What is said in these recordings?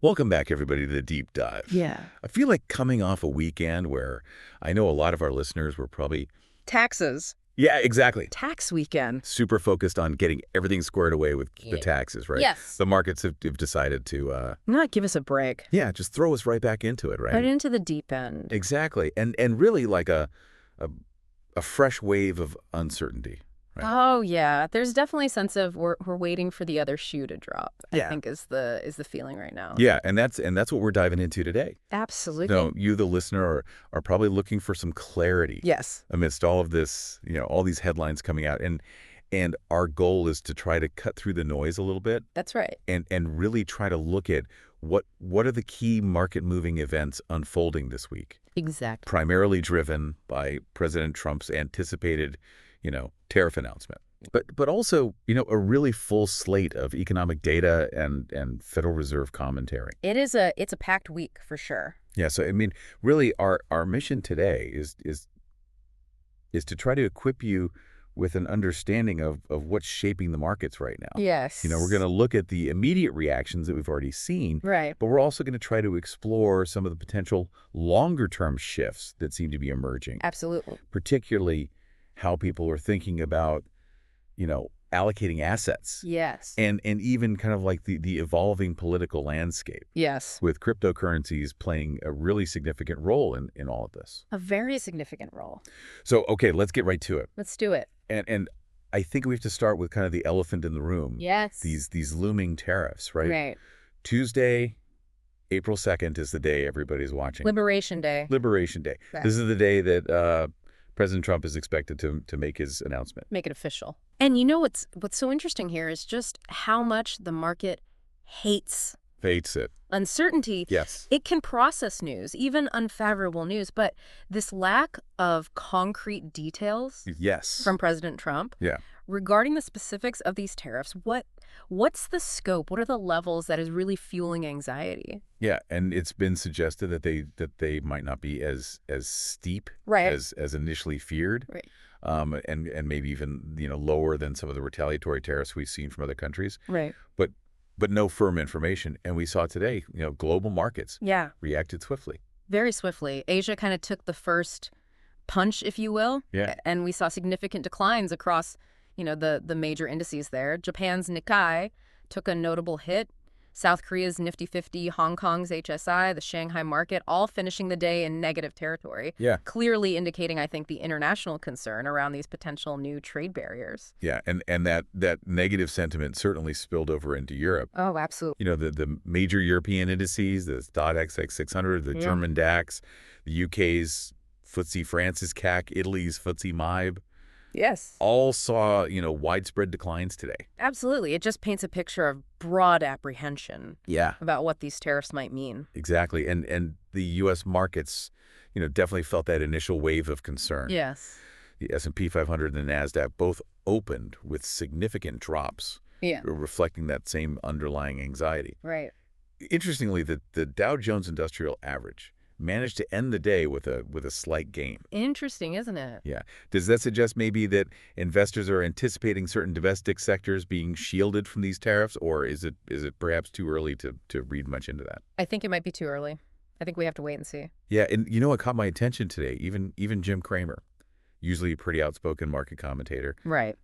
Welcome back, everybody, to the Deep Dive. Yeah. I feel like coming off a weekend where I know a lot of our listeners were probably, Taxes. yeah, exactly, Tax weekend. super focused on getting everything squared away with the taxes, right? Yes. The markets have decided to, Not give us a break. yeah, just throw us right back into it, right? Right into the deep end. Exactly. And really like a, a fresh wave of uncertainty, right? Oh yeah, there's definitely a sense of we're waiting for the other shoe to drop. Yeah. I think is the feeling right now. Yeah, and that's what we're diving into today. Absolutely. So you, the listener, are probably looking for some clarity. Yes. Amidst all of this, all these headlines coming out. And our goal is to try to cut through the noise a little bit That's right. and really try to look at what are the key market-moving events unfolding this week, Exactly. primarily driven by President Trump's anticipated, tariff announcement. But also, a really full slate of economic data and Federal Reserve commentary. It's a packed week for sure. Yeah, so I mean, really our mission today is to try to equip you with an understanding of what's shaping the markets right now. Yes. We're going to look at the immediate reactions that we've already seen, Right. but we're also going to try to explore some of the potential longer-term shifts that seem to be emerging, Absolutely. particularly how people are thinking about, allocating assets. Yes. And even kind of like the evolving political landscape, Yes. with cryptocurrencies playing a really significant role in all of this. A very significant role. So, okay, let's get right to it. Let's do it. And I think we have to start with kind of the elephant in the room. Yes. These looming tariffs, right? Right. Tuesday, April 2nd is the day everybody's watching. Liberation Day. Liberation Day. Right. This is the day that President Trump is expected to make his announcement. Make it official. And what's so interesting here is just how much the market hates Fates it. uncertainty. Yes. It can process news, even unfavorable news, but this lack of concrete details Yes. from President Trump Yeah. regarding the specifics of these tariffs, what's the scope? What are the levels that is really fueling anxiety? Yeah, and it's been suggested that they might not be as steep Right. as initially feared. Right. And maybe even lower than some of the retaliatory tariffs we've seen from other countries. Right. But no firm information. And we saw today, global markets Yeah. reacted swiftly. Very swiftly. Asia kind of took the first punch, if you will. Yeah. And we saw significant declines across, the major indices there. Japan's Nikkei took a notable hit. South Korea's Nifty 50, Hong Kong's HSI, the Shanghai market, all finishing the day in negative territory. Yeah. Clearly indicating, I think, the international concern around these potential new trade barriers. Yeah, and that negative sentiment certainly spilled over into Europe. Oh, absolutely. The major European indices, the .xx 600, the Yeah. German DAX, the UK's FTSE France's CAC, Italy's FTSE MIB, Yes. all saw, widespread declines today. Absolutely. It just paints a picture of broad apprehension Yeah. about what these tariffs might mean. Exactly. And the U.S. markets, definitely felt that initial wave of concern. Yes. The S&P 500 and the NASDAQ both opened with significant drops, Yeah. reflecting that same underlying anxiety. Right. Interestingly, the Dow Jones Industrial Average managed to end the day with a slight gain. Interesting, isn't it? Yeah. Does that suggest maybe that investors are anticipating certain domestic sectors being shielded from these tariffs, or is it perhaps too early to read much into that? I think it might be too early. I think we have to wait and see. Yeah, and what caught my attention today, even Jim Cramer, usually a pretty outspoken market commentator, Right.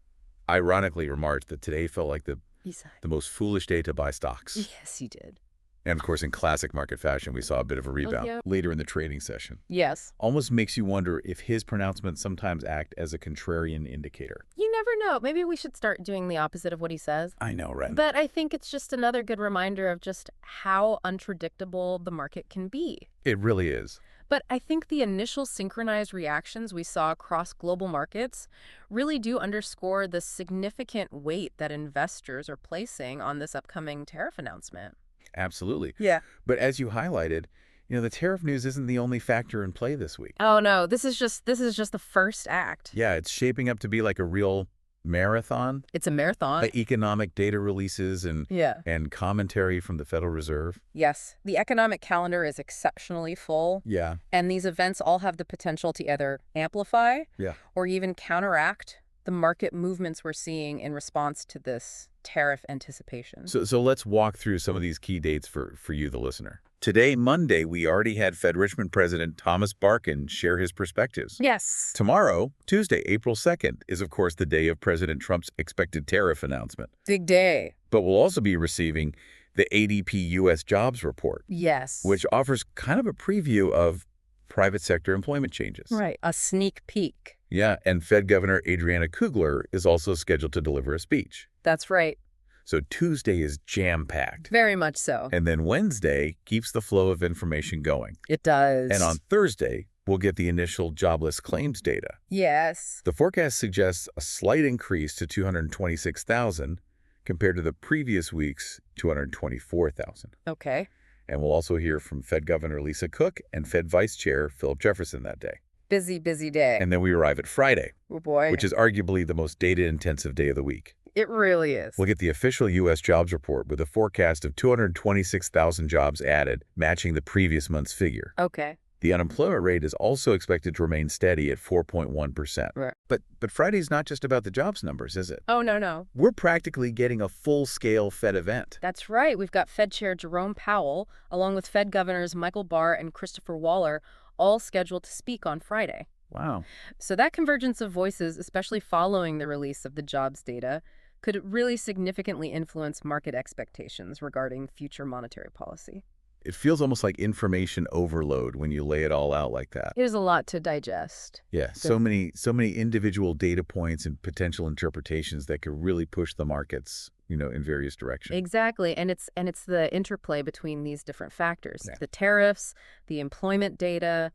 ironically remarked that today felt like the He most foolish day to buy stocks. Yes, he did. And of course, in classic market fashion, we saw a bit of a rebound yeah. later in the trading session. Yes. Almost makes you wonder if his pronouncements sometimes act as a contrarian indicator. You never know. Maybe we should start doing the opposite of what he says. I know, right? But I think it's just another good reminder of just how unpredictable the market can be. It really is. But I think the initial synchronized reactions we saw across global markets really do underscore the significant weight that investors are placing on this upcoming tariff announcement. Absolutely. Yeah. But as you highlighted, the tariff news isn't the only factor in play this week. Oh no, this is just the first act. Yeah, it's shaping up to be like a real marathon. It's a marathon. The economic data releases and commentary from the Federal Reserve. Yes, the economic calendar is exceptionally full. Yeah. And these events all have the potential to either amplify Yeah. or even counteract the market movements we're seeing in response to this tariff anticipation. So let's walk through some of these key dates for you, the listener. Today, Monday, we already had Fed Richmond President Thomas Barkin share his perspectives. Yes. Tomorrow, Tuesday, April 2nd, is of course the day of President Trump's expected tariff announcement. Big day. But we'll also be receiving the ADP U.S. jobs report, Yes. which offers kind of a preview of private sector employment changes. Right. A sneak peek. Yeah, and Fed Governor Adriana Kugler is also scheduled to deliver a speech. That's right. So Tuesday is jam-packed. Very much so. And then Wednesday keeps the flow of information going. It does. And on Thursday, we'll get the initial jobless claims data. Yes. The forecast suggests a slight increase to 226,000 compared to the previous week's 224,000. Okay. And we'll also hear from Fed Governor Lisa Cook and Fed Vice Chair Philip Jefferson that day. Busy, busy day. And then we arrive at Friday, Oh, boy. which is arguably the most data-intensive day of the week. It really is. We'll get the official U.S. jobs report with a forecast of 226,000 jobs added, matching the previous month's figure. Okay. The unemployment rate is also expected to remain steady at 4.1%. Right. But Friday's not just about the jobs numbers, is it? Oh, no. We're practically getting a full-scale Fed event. That's right. We've got Fed Chair Jerome Powell, along with Fed Governors Michael Barr and Christopher Waller, all scheduled to speak on Friday. Wow. So that convergence of voices, especially following the release of the jobs data, could really significantly influence market expectations regarding future monetary policy. It feels almost like information overload when you lay it all out like that. It is a lot to digest. Yeah, so many individual data points and potential interpretations that could really push the markets, in various directions. Exactly, and it's the interplay between these different factors. Yeah. The tariffs, the employment data,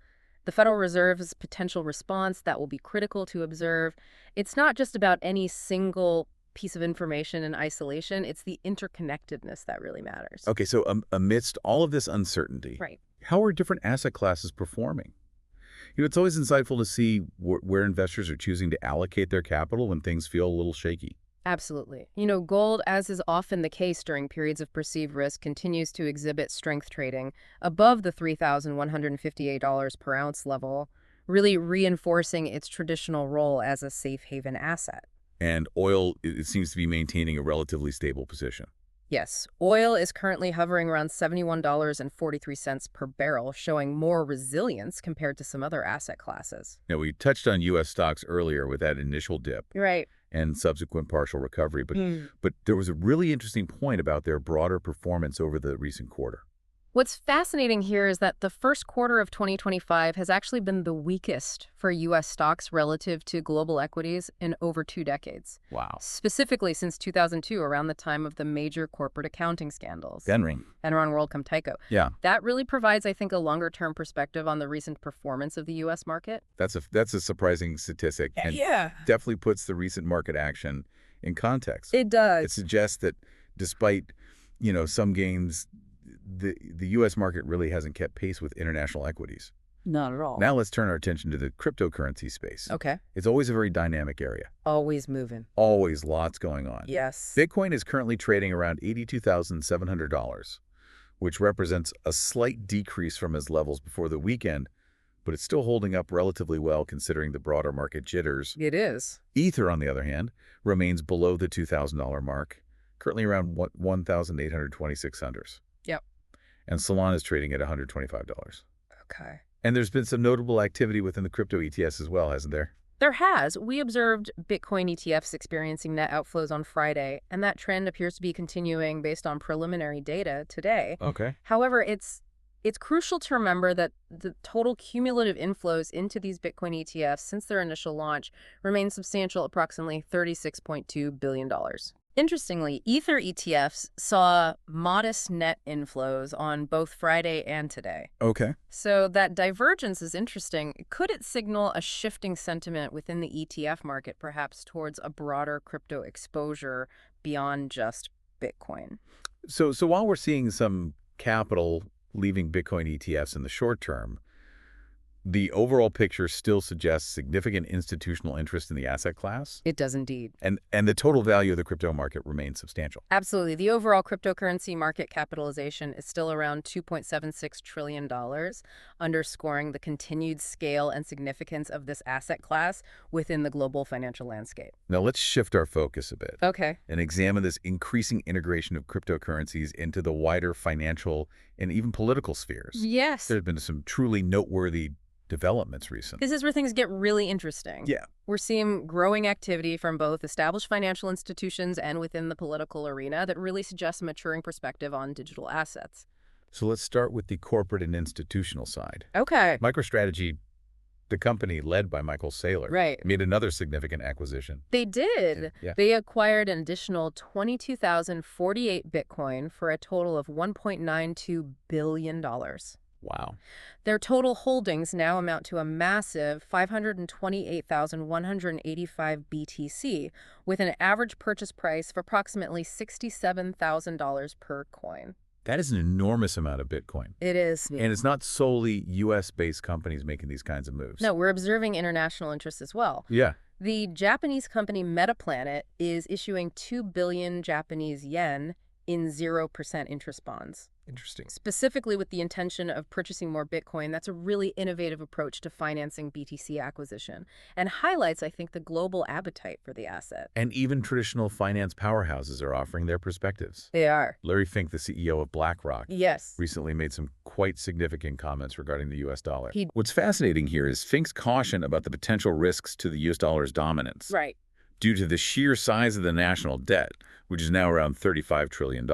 the Federal Reserve's potential response that will be critical to observe. It's not just about any single piece of information in isolation. It's the interconnectedness that really matters. Okay, so amidst all of this uncertainty, Right. how are different asset classes performing? It's always insightful to see where investors are choosing to allocate their capital when things feel a little shaky. Absolutely. Gold, as is often the case during periods of perceived risk, continues to exhibit strength trading above the $3,158 per ounce level, really reinforcing its traditional role as a safe haven asset. And oil, it seems to be maintaining a relatively stable position. Yes, oil is currently hovering around $71.43 per barrel, showing more resilience compared to some other asset classes. Now, we touched on U.S. stocks earlier with that initial dip Right. and subsequent partial recovery, but there was a really interesting point about their broader performance over the recent quarter. What's fascinating here is that the first quarter of 2025 has actually been the weakest for U.S. stocks relative to global equities in over 2 decades. Wow. Specifically since 2002, around the time of the major corporate accounting scandals. Enron. Enron, WorldCom, Tyco. Yeah. That really provides, I think, a longer-term perspective on the recent performance of the U.S. market. That's a surprising statistic. And Yeah. definitely puts the recent market action in context. It does. It suggests that despite, some gains, the U.S. market really hasn't kept pace with international equities. Not at all. Now let's turn our attention to the cryptocurrency space. Okay. It's always a very dynamic area. Always moving. Always lots going on. Yes. Bitcoin is currently trading around $82,700, which represents a slight decrease from its levels before the weekend, but it's still holding up relatively well considering the broader market jitters. It is. Ether, on the other hand, remains below the $2,000 mark, currently around 1,826 hunters. Yep. And Solana is trading at $125. Okay. And there's been some notable activity within the crypto ETFs as well, hasn't there? There has. We observed Bitcoin ETFs experiencing net outflows on Friday, and that trend appears to be continuing based on preliminary data today. Okay. However, it's crucial to remember that the total cumulative inflows into these Bitcoin ETFs since their initial launch remain substantial, approximately $36.2 billion. Interestingly, Ether ETFs saw modest net inflows on both Friday and today. Okay. So that divergence is interesting. Could it signal a shifting sentiment within the ETF market, perhaps towards a broader crypto exposure beyond just Bitcoin? So while we're seeing some capital leaving Bitcoin ETFs in the short term, The overall picture still suggests significant institutional interest in the asset class, It does indeed. and the total value of the crypto market remains substantial. Absolutely. The overall cryptocurrency market capitalization is still around $2.76 trillion, underscoring the continued scale and significance of this asset class within the global financial landscape. Now let's shift our focus a bit Okay. and examine this increasing integration of cryptocurrencies into the wider financial and even political spheres. Yes. There have been some truly noteworthy developments recently. This is where things get really interesting. Yeah. We're seeing growing activity from both established financial institutions and within the political arena that really suggests a maturing perspective on digital assets. So let's start with the corporate and institutional side. Okay. MicroStrategy, the company led by Michael Saylor, Right. made another significant acquisition. They did. Yeah. They acquired an additional 22,048 Bitcoin for a total of $1.92 billion. Wow. Their total holdings now amount to a massive 528,185 BTC, with an average purchase price of approximately $67,000 per coin. That is an enormous amount of Bitcoin. It is. And it's not solely U.S.-based companies making these kinds of moves. No, we're observing international interest as well. Yeah. The Japanese company Metaplanet is issuing 2 billion Japanese yen in 0% interest bonds. Interesting. Specifically with the intention of purchasing more Bitcoin. That's a really innovative approach to financing BTC acquisition and highlights, I think, the global appetite for the asset. And even traditional finance powerhouses are offering their perspectives. They are. Larry Fink, the CEO of BlackRock, Yes. recently made some quite significant comments regarding the U.S. dollar. He- What's fascinating here is Fink's caution about the potential risks to the U.S. dollar's dominance. Right. Due to the sheer size of the national debt, which is now around $35 trillion,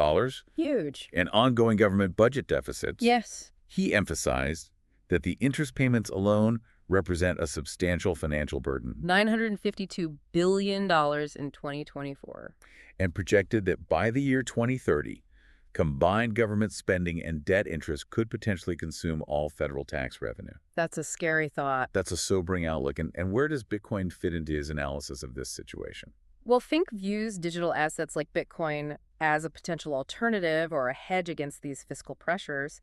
Huge. and ongoing government budget deficits, Yes. he emphasized that the interest payments alone represent a substantial financial burden $952 billion in 2024. and projected that by the year 2030, combined government spending and debt interest could potentially consume all federal tax revenue. That's a scary thought. That's a sobering outlook. And where does Bitcoin fit into his analysis of this situation? Well, Fink views digital assets like Bitcoin as a potential alternative or a hedge against these fiscal pressures.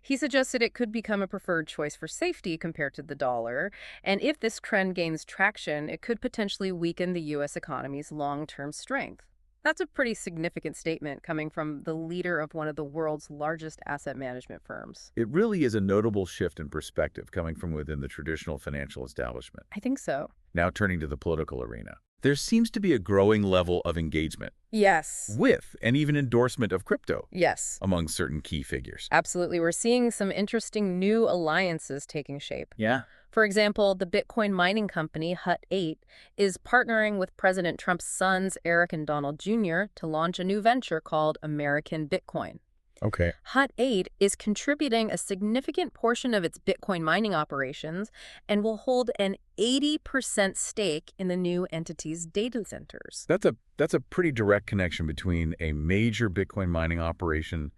He suggested it could become a preferred choice for safety compared to the dollar, and if this trend gains traction, it could potentially weaken the U.S. economy's long-term strength. That's a pretty significant statement coming from the leader of one of the world's largest asset management firms. It really is a notable shift in perspective coming from within the traditional financial establishment. I think so. Now turning to the political arena. There seems to be a growing level of engagement Yes. with and even endorsement of crypto Yes. among certain key figures. Absolutely. We're seeing some interesting new alliances taking shape. Yeah. For example, the Bitcoin mining company Hut 8 is partnering with President Trump's sons, Eric and Donald Jr., to launch a new venture called American Bitcoin. Okay. Hut 8 is contributing a significant portion of its Bitcoin mining operations and will hold an 80% stake in the new entity's data centers. That's a pretty direct connection between a major Bitcoin mining operation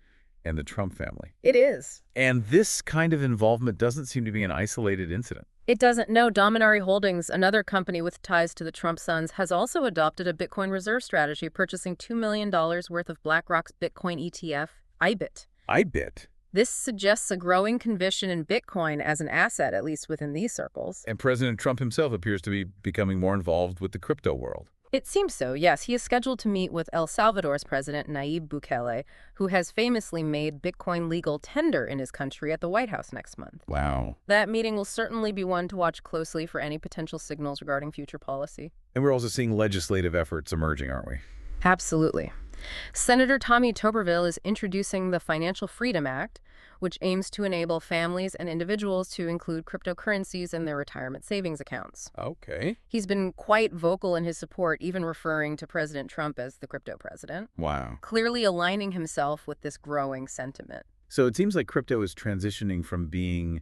and the Trump family. It is. And this kind of involvement doesn't seem to be an isolated incident. It doesn't. No, Dominari Holdings, another company with ties to the Trump sons, has also adopted a Bitcoin reserve strategy, purchasing $2 million worth of BlackRock's Bitcoin ETF, IBIT. IBIT. This suggests a growing conviction in Bitcoin as an asset, at least within these circles. And President Trump himself appears to be becoming more involved with the crypto world. It seems so, yes. He is scheduled to meet with El Salvador's president, Nayib Bukele, who has famously made Bitcoin legal tender in his country at the White House next month. Wow. That meeting will certainly be one to watch closely for any potential signals regarding future policy. And we're also seeing legislative efforts emerging, aren't we? Absolutely. Senator Tommy Tuberville is introducing the Financial Freedom Act, which aims to enable families and individuals to include cryptocurrencies in their retirement savings accounts. Okay. He's been quite vocal in his support, even referring to President Trump as the crypto president, Wow. clearly aligning himself with this growing sentiment. So it seems like crypto is transitioning from being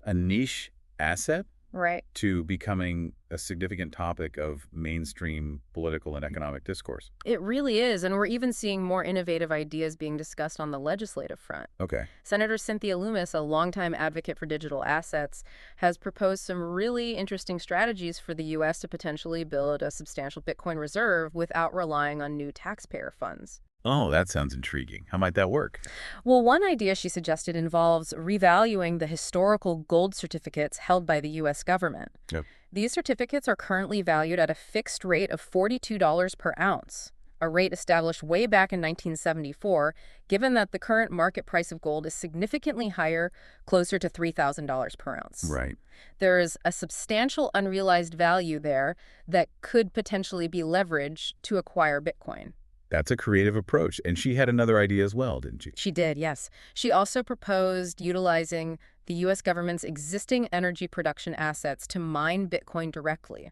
a niche asset Right. to becoming a significant topic of mainstream political and economic discourse. It really is, and we're even seeing more innovative ideas being discussed on the legislative front. Okay. Senator Cynthia Lummis, a longtime advocate for digital assets, has proposed some really interesting strategies for the U.S. to potentially build a substantial Bitcoin reserve without relying on new taxpayer funds. Oh, that sounds intriguing. How might that work? Well, one idea she suggested involves revaluing the historical gold certificates held by the U.S. government. Yep. These certificates are currently valued at a fixed rate of $42 per ounce, a rate established way back in 1974, given that the current market price of gold is significantly higher, closer to $3,000 per ounce. Right. There is a substantial unrealized value there that could potentially be leveraged to acquire Bitcoin. That's a creative approach. And she had another idea as well, didn't she? She did, yes. She also proposed utilizing the U.S. government's existing energy production assets to mine Bitcoin directly.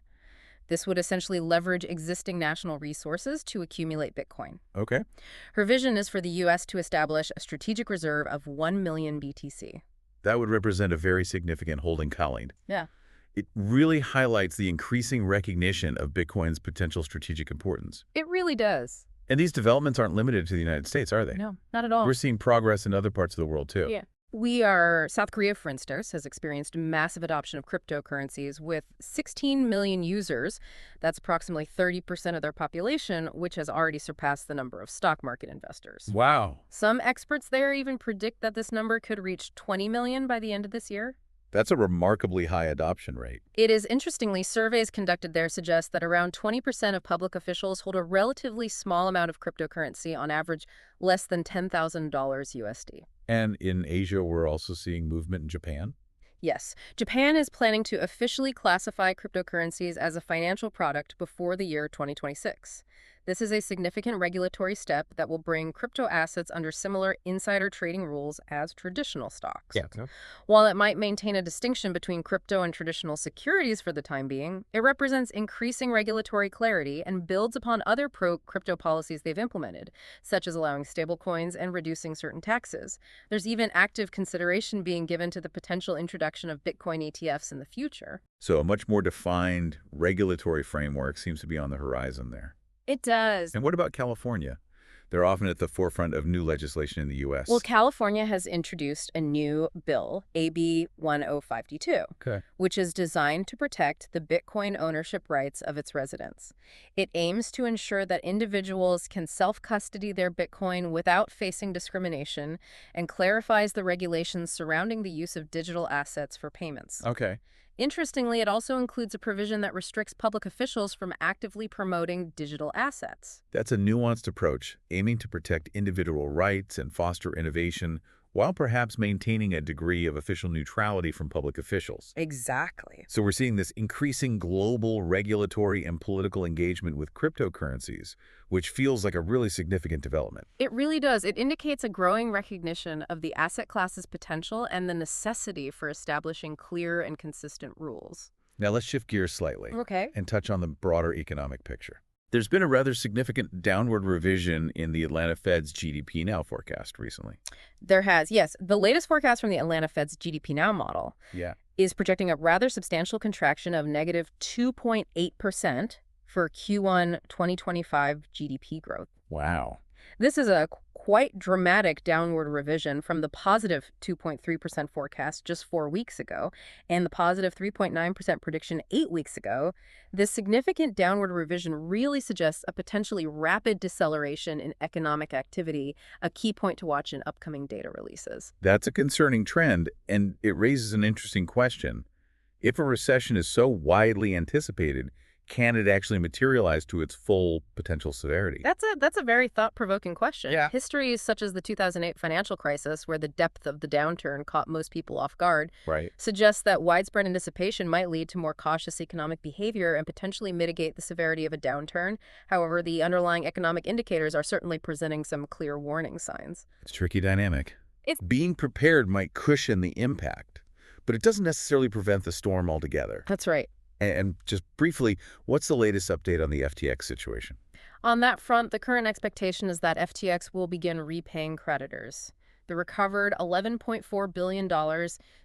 This would essentially leverage existing national resources to accumulate Bitcoin. Okay. Her vision is for the U.S. to establish a strategic reserve of 1 million BTC. That would represent a very significant holding colleen. Yeah. It really highlights the increasing recognition of Bitcoin's potential strategic importance. It really does. And these developments aren't limited to the United States, are they? No, not at all. We're seeing progress in other parts of the world, too. Yeah. South Korea, for instance, has experienced massive adoption of cryptocurrencies with 16 million users. That's approximately 30% of their population, which has already surpassed the number of stock market investors. Wow. Some experts there even predict that this number could reach 20 million by the end of this year. That's a remarkably high adoption rate. It is interestingly, surveys conducted there suggest that around 20% of public officials hold a relatively small amount of cryptocurrency, on average less than $10,000 USD. And in Asia, we're also seeing movement in Japan. Yes, Japan is planning to officially classify cryptocurrencies as a financial product before the year 2026. This is a significant regulatory step that will bring crypto assets under similar insider trading rules as traditional stocks. Yeah. No? While it might maintain a distinction between crypto and traditional securities for the time being, it represents increasing regulatory clarity and builds upon other pro-crypto policies they've implemented, such as allowing stablecoins and reducing certain taxes. There's even active consideration being given to the potential introduction of Bitcoin ETFs in the future. So a much more defined regulatory framework seems to be on the horizon there. It does. And what about California? They're often at the forefront of new legislation in the U.S. Well, California has introduced a new bill, AB 10522, Okay. which is designed to protect the Bitcoin ownership rights of its residents. It aims to ensure that individuals can self-custody their Bitcoin without facing discrimination and clarifies the regulations surrounding the use of digital assets for payments. Okay. Interestingly, it also includes a provision that restricts public officials from actively promoting digital assets. That's a nuanced approach, aiming to protect individual rights and foster innovation, while perhaps maintaining a degree of official neutrality from public officials. Exactly. So we're seeing this increasing global regulatory and political engagement with cryptocurrencies, which feels like a really significant development. It really does. It indicates a growing recognition of the asset class's potential and the necessity for establishing clear and consistent rules. Now let's shift gears slightly Okay. and touch on the broader economic picture. There's been a rather significant downward revision in the Atlanta Fed's GDP Now forecast recently. There has, yes. The latest forecast from the Atlanta Fed's GDP Now model Yeah. is projecting a rather substantial contraction of negative 2.8% for Q1 2025 GDP growth. Wow. This is a quite dramatic downward revision from the positive 2.3% forecast just 4 weeks ago and the positive 3.9% prediction 8 weeks ago. This significant downward revision really suggests a potentially rapid deceleration in economic activity, a key point to watch in upcoming data releases. That's a concerning trend, and it raises an interesting question. If a recession is so widely anticipated, can it actually materialize to its full potential severity? That's a very thought-provoking question. Yeah. Histories such as the 2008 financial crisis, where the depth of the downturn caught most people off guard, Right. suggests that widespread anticipation might lead to more cautious economic behavior and potentially mitigate the severity of a downturn. However, the underlying economic indicators are certainly presenting some clear warning signs. It's a tricky dynamic. It's- Being prepared might cushion the impact, but it doesn't necessarily prevent the storm altogether. That's right. And just briefly, what's the latest update on the FTX situation? On that front, the current expectation is that FTX will begin repaying creditors. The recovered $11.4 billion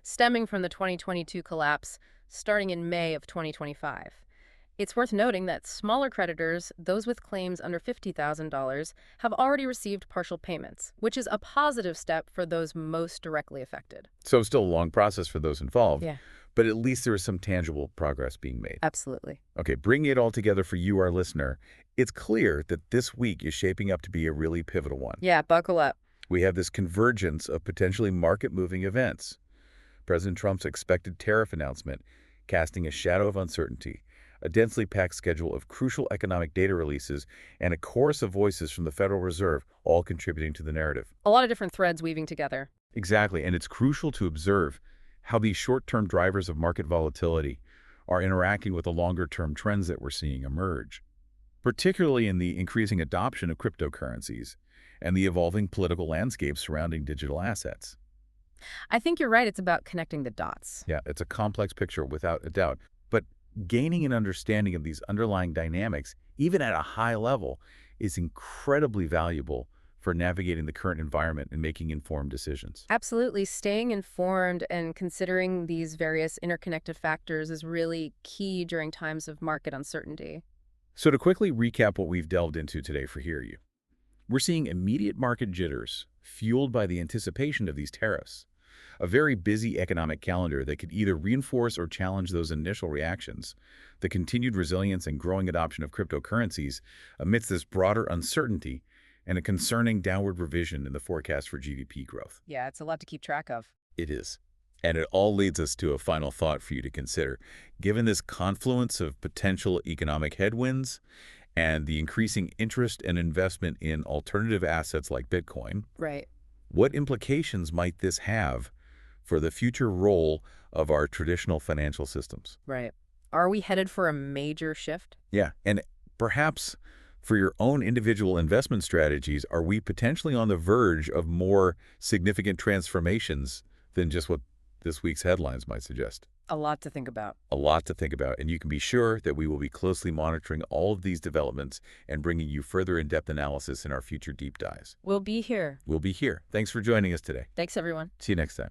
stemming from the 2022 collapse starting in May of 2025. It's worth noting that smaller creditors, those with claims under $50,000, have already received partial payments, which is a positive step for those most directly affected. So it's still a long process for those involved. Yeah. but at least there is some tangible progress being made. Absolutely. Okay, bringing it all together for you, our listener, it's clear that this week is shaping up to be a really pivotal one. Yeah, buckle up. We have this convergence of potentially market-moving events. President Trump's expected tariff announcement, casting a shadow of uncertainty, a densely packed schedule of crucial economic data releases, and a chorus of voices from the Federal Reserve, all contributing to the narrative. A lot of different threads weaving together. Exactly, and it's crucial to observe how these short-term drivers of market volatility are interacting with the longer-term trends that we're seeing emerge, particularly in the increasing adoption of cryptocurrencies and the evolving political landscape surrounding digital assets. I think you're right. It's about connecting the dots. Yeah, it's a complex picture without a doubt, but gaining an understanding of these underlying dynamics, even at a high level, is incredibly valuable for navigating the current environment and making informed decisions. Absolutely. Staying informed and considering these various interconnected factors is really key during times of market uncertainty. So to quickly recap what we've delved into today for Hear You, we're seeing immediate market jitters fueled by the anticipation of these tariffs, a very busy economic calendar that could either reinforce or challenge those initial reactions, the continued resilience and growing adoption of cryptocurrencies amidst this broader uncertainty, and a concerning downward revision in the forecast for GDP growth. Yeah, it's a lot to keep track of. It is. And it all leads us to a final thought for you to consider. Given this confluence of potential economic headwinds and the increasing interest and investment in alternative assets like Bitcoin, Right. what implications might this have for the future role of our traditional financial systems? Right. Are we headed for a major shift? Yeah, and perhaps for your own individual investment strategies, are we potentially on the verge of more significant transformations than just what this week's headlines might suggest? A lot to think about. A lot to think about, and you can be sure that we will be closely monitoring all of these developments and bringing you further in-depth analysis in our future deep dives. We'll be here. We'll be here. Thanks for joining us today. Thanks, everyone. See you next time.